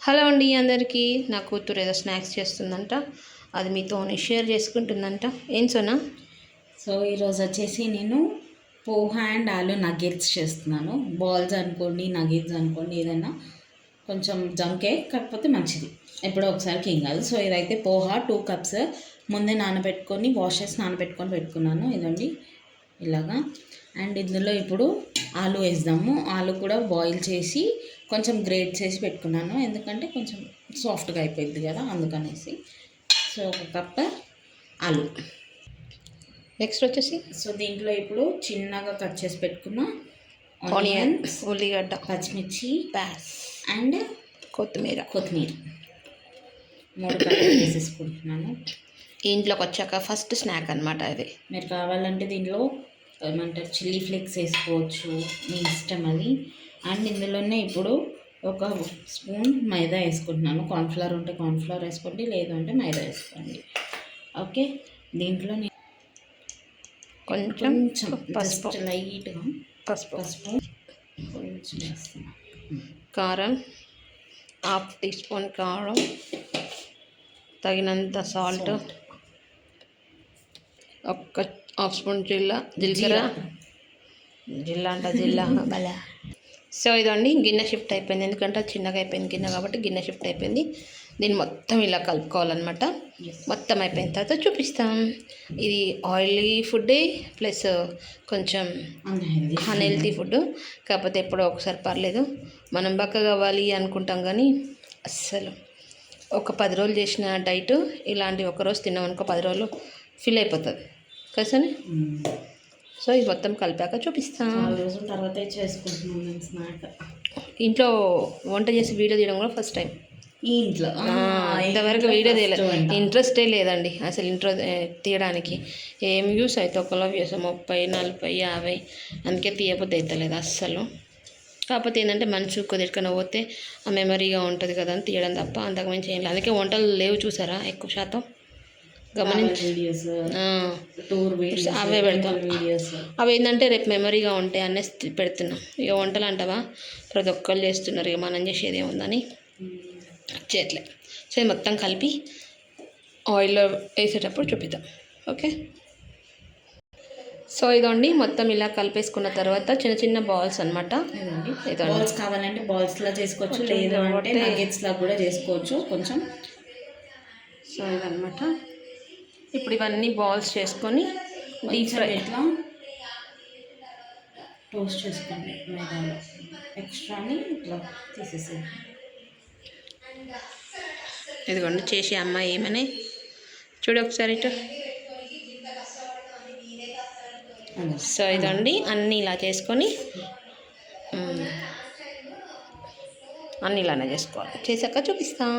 Hello అండి అందరికీ. నా కూతురు ఏదో స్నాక్స్ చేస్తుందంట, అది మీతోనే షేర్ చేసుకుంటుందంట. ఏం సోనా? సో ఈరోజు వచ్చేసి నేను పోహా అండ్ ఆలు నగెట్స్ చేస్తున్నాను. బాల్స్ అనుకోండి, నగెట్స్ అనుకోండి, ఏదైనా కొంచెం జంకే, కాకపోతే మంచిది. ఎప్పుడో ఒకసారికి ఏం కాదు. సో ఇదైతే పోహా 2 కప్స్ ముందే నానబెట్టుకొని వాష్ చేసి నానబెట్టుకొని పెట్టుకున్నాను. ఇదండి ఇలాగా. అండ్ ఇందులో ఇప్పుడు ఆలు వేద్దాము. ఆలు కూడా బాయిల్ చేసి కొంచెం గ్రేట్ చేసి పెట్టుకున్నాను, ఎందుకంటే కొంచెం సాఫ్ట్గా అయిపోయింది కదా అందుకనేసి. సో 1 కప్ ఆలు. నెక్స్ట్ వచ్చేసి సో దీంట్లో ఇప్పుడు చిన్నగా కట్ చేసి పెట్టుకున్న ఆనియన్స్, ఉల్లిగడ్డ, పచ్చిమిర్చి ప్యాస్ అండ్ కొత్తిమీర 3 కట్ వేసేసుకుంటున్నాను. ఇంట్లోకి వచ్చాక ఫస్ట్ స్నాక్ అనమాట అది. మీరు కావాలంటే దీంట్లో ఏమంటారు చిల్లీ ఫ్లేక్స్ వేసుకోవచ్చు, మీ ఇష్టం అది. అండ్ ఇందులోనే ఇప్పుడు 1 స్పూన్ మైదా వేసుకుంటున్నాను. కార్న్ఫ్లవర్ ఉంటే కార్న్ఫ్లవర్ వేసుకోండి, లేదు అంటే మైదా వేసుకోండి. ఓకే, దీంట్లో కొంచెం పసుపు, లైట్గా పసుపు కొంచెం వేస్తున్నాను. కారం 1/2 టీ స్పూన్ కారం, తగినంత సాల్ట్, 1/2 స్పూన్ జీలకర్ర బలా. సో ఇదండి గిన్నె షిఫ్ట్ అయిపోయింది, ఎందుకంటే చిన్నగా అయిపోయింది గిన్నె కాబట్టి గిన్నె షిఫ్ట్ అయిపోయింది. దీన్ని మొత్తం ఇలా కలుపుకోవాలన్నమాట. మొత్తం అయిపోయిన తర్వాత చూపిస్తాం. ఇది ఆయిలీ ఫుడ్డే ప్లస్ కొంచెం అన్హెల్తీ ఫుడ్, కాకపోతే ఎప్పుడో ఒకసారి పర్లేదు. మనం బక్కగా అవ్వాలి అనుకుంటాం కానీ అస్సలు ఒక 10 రోజులు చేసిన డైట్ ఇలాంటి ఒకరోజు తిన్నామనుకో 10 రోజులు ఫిల్ అయిపోతుంది కసని. సో ఇది మొత్తం కలిపాక చూపిస్తాం. 4 రోజుల తర్వాత చేసుకుంటున్నాం స్నాక్. ఇంట్లో వంట చేసి వీడియో తీయడం కూడా ఫస్ట్ టైం ఈ ఇంట్లో. ఇంతవరకు వీడియో తీయలేదు, ఇంట్రెస్టే లేదండి అసలు. తీయడానికి ఏం వ్యూస్ అయితే ఒకలో వ్యూస్ 30, 40, 50, అందుకే తీయకపోతే అవుతలేదు అస్సలు. కాకపోతే ఏంటంటే మనసు కుదిరికన పోతే ఆ మెమరీగా ఉంటుంది కదా అని తీయడం తప్ప అంతకుమించి ఏం లేదు. అందుకే వంటలు లేవు చూసారా ఎక్కువ శాతం గమనించి. అవే పెడతాం. అవి ఏంటంటే రేపు మెమరీగా ఉంటాయి అనేసి పెడుతున్నాం. ఇక వంటలు అంటావా ప్రతి ఒక్కరు చేస్తున్నారు, ఇక మనం చేసేది ఏముందని చేయట్లే. సో ఇది మొత్తం కలిపి ఆయిల్లో వేసేటప్పుడు చూపిద్దాం. ఓకే, సో ఇదండి మొత్తం ఇలా కలిపేసుకున్న తర్వాత చిన్న చిన్న బాల్స్ అనమాట. బాల్స్ కావాలంటే బాల్స్లా చేసుకోవచ్చు, లేదు అంటే నగెట్స్లా కూడా చేసుకోవచ్చు కొంచెం. సో ఇదనమాట. ఇప్పుడు ఇవన్నీ బాల్స్ చేసుకొని డీప్ ఫ్రై ఇట్లా టోస్ట్ చేసుకోండి మైదాలో. ఎక్స్ట్రాని ఇట్లా తీసేసేది. ఇదిగోండి చేసి అమ్మాయి ఏమని చూడు ఒకసారి ఇటు. సో ఇదండి అన్నీ ఇలా చేసుకొని అన్నీ ఇలానే చేసుకోవాలి. చేశాక చూపిస్తాం.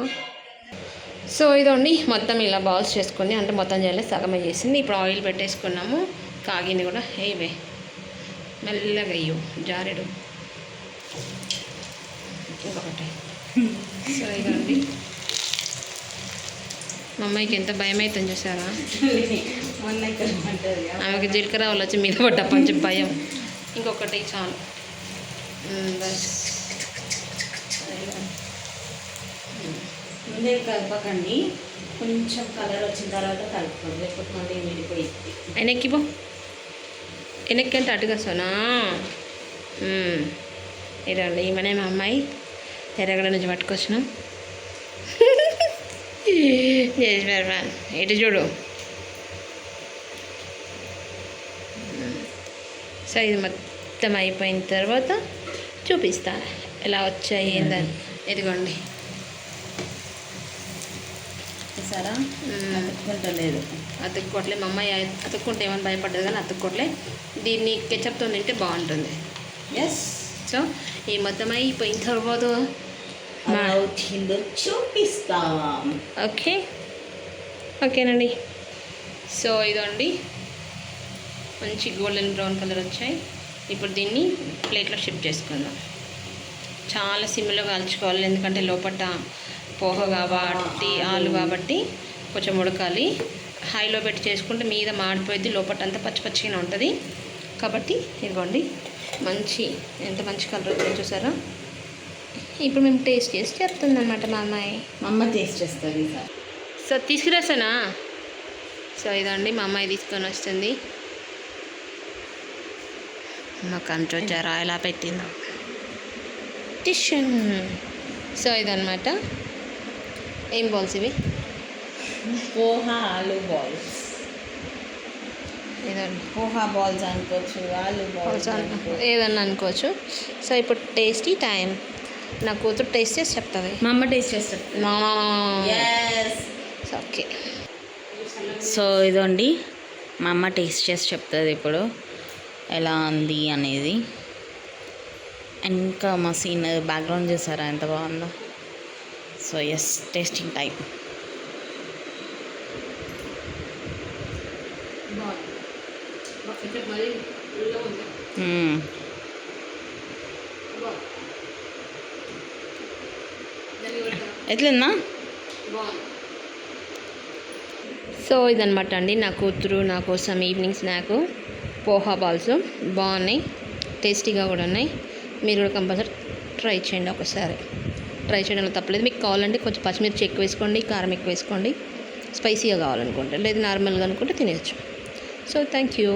సో ఇదండి మొత్తం ఇలా బాల్స్ చేసుకొని, అంటే మొత్తం చేయాలి, సగమే చేసింది. ఇప్పుడు ఆయిల్ పెట్టేసుకున్నాము, కాగింది కూడా. హేవే మెల్లగా అయ్యో జారెడు ఇంకొకటి. సో ఇదండి మా అమ్మాయికి ఎంత భయం అవుతుంది చూసారా. ఆమెకి జీలకర్ర వాళ్ళు వచ్చి మీద పడ్డప్పని చెప్పి భయం. ఇంకొకటి చాలు. ముందే కలపకండి, కొంచెం కలర్ వచ్చిన తర్వాత కలుపుకోండి, లేకపోతే మళ్ళీ విడిపోయింది. వెనక్కిపో, వెనక్కి అంటే అటుగా సోనా. ఇదండి ఈమెనే మా అమ్మాయి, ఎర్రగడ నుంచి పట్టుకొచ్చినాం. ఇటు చూడు. సో ఇది మొత్తం అయిపోయిన తర్వాత చూపిస్తా ఎలా వచ్చాయి ఏందని. ఇదిగోండి సరే, అతుక్కుంటలేదు. అతుక్కోట్లే. మా అమ్మాయి అతుక్కుంటే ఏమని భయపడ్డది కానీ అతుక్కోట్లే. దీన్ని కెచప్తో తింటే బాగుంటుంది. ఎస్. సో ఈ మొత్తం అయిపోయిన తర్వాత చూపిస్తాం. ఓకేనండి. సో ఇదండి మంచి గోల్డెన్ బ్రౌన్ కలర్ వచ్చాయి. ఇప్పుడు దీన్ని ప్లేట్లో షిఫ్ట్ చేసుకుందాం. చాలా సిమ్లో కాల్చుకోవాలి, ఎందుకంటే లోపల పోహ కాబట్టి ఆలు కాబట్టి కొంచెం ఉడకాలి. హైలో పెట్టి చేసుకుంటే మీద మాడిపోయింది, లోపల అంతా పచ్చి పచ్చిగా ఉంటుంది కాబట్టి. ఇదిగోండి మంచి ఎంత మంచి కలర్ వచ్చిందో చూసారా. ఇప్పుడు మేము టేస్ట్ చేసి చెప్తుంది అనమాట మా అమ్మాయి. మా అమ్మ టేస్ట్ చేస్తుంది ఈసారి. సో తీసుకురాసానా. సో ఇదండి మా అమ్మాయి తీసుకొని వస్తుంది. మా కంచో జరా ఎలా పెట్టిందో టిషన్. సో ఇదన్నమాట. ఏం బాల్స్ ఇవి? పోహా ఆలు బాల్స్. ఇదండి పోహా బాల్స్ అనుకోవచ్చు, ఆలు బాల్స్ ఏదన్నా అనుకోవచ్చు. సో ఇప్పుడు టేస్టీ టైం. నా కూతురు టేస్ట్ చేసి చెప్తుంది. మా అమ్మ టేస్ట్ చేస్తుంది. ఓకే. సో ఇదండి మా అమ్మ టేస్ట్ చేసి చెప్తుంది ఇప్పుడు ఎలా ఉంది అనేది. ఇంకా మా సీన్ బ్యాక్గ్రౌండ్ చూసారా ఎంత బాగుందో. So yes, tasting time. ఎట్లుందా? సో ఇదనమాట అండి నా కూతురు నా కోసం ఈవినింగ్ స్నాక్ పోహా బాల్స్. బాగున్నాయి, టేస్టీగా కూడా ఉన్నాయి. మీరు కూడా కంపల్సరీ ట్రై చేయండి ఒకసారి. ట్రై చేయడంలో తప్పలేదు. మీకు కావాలంటే కొంచెం పచ్చిమిర్చి ఎక్కువ వేసుకోండి, కారం ఎక్కువ వేసుకోండి, స్పైసీగా కావాలనుకుంటే. లేదు నార్మల్గా అనుకుంటే తినేయచ్చు. So thank you.